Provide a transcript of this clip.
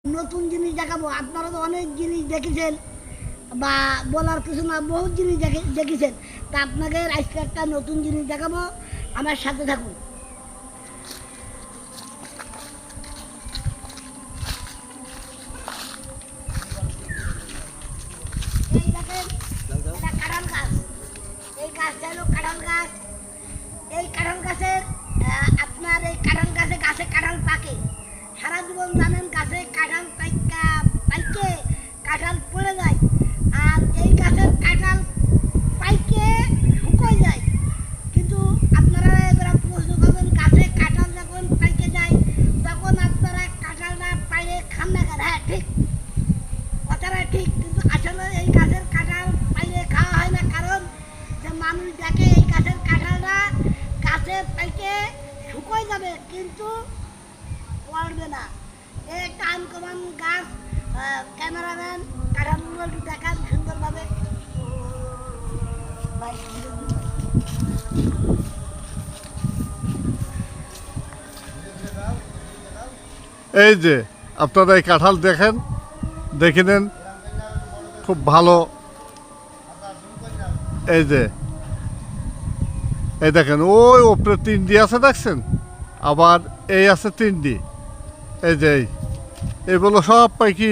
নতুন জিনিস দেখাবো। আপনারা তো অনেক জিনিস দেখেছেন বা বলার কিছু না, বহুত জিনিস দেখেছেন। তা আপনাদের আজকে একটা নতুন জিনিস দেখাবো, আমার সাথে থাকুন। এই দেখেন, এটা কাঁঠাল গাছ। এই গাছটা হলো কাঁঠাল গাছ। এই কাঁঠাল গাছের আপনার এই কাঁঠাল গাছে গাছে কাঁঠাল পাকে। সারা জীবন জানেন গাছে কাঁঠাল পাইকে কাঁঠাল পড়ে যায়, আর এই গাছের কাঁঠাল পাইকে শুকোয় যায়। কিন্তু আপনারা এবার প্রশ্ন করবেন, গাছে কাঁঠাল যখন পাইকে যায় তখন আপনারা কাঁঠালটা পাইলে খান না কেন? হ্যাঁ ঠিক, কথাটা ঠিক, কিন্তু আসলে এই গাছের কাঁঠাল পাইলে খাওয়া হয় না। কারণ যে মানুষ দেখে এই গাছের কাঁঠালটা গাছে পাইকে শুকোয় যাবে কিন্তু পড়বে না। এই একটা আনকমন গাছ। ক্যামেরাম্যান কাঁঠালগুলো একটু দেখান সুন্দরভাবে। এই যে আপনারা এই কাঁঠাল দেখেন, দেখে নেন, খুব ভালো। এই যে এই দেখেন, ওই ওপরে 3D আছে দেখছেন, আবার এই আছে 3D। এই যে এইগুলো সব পাইকি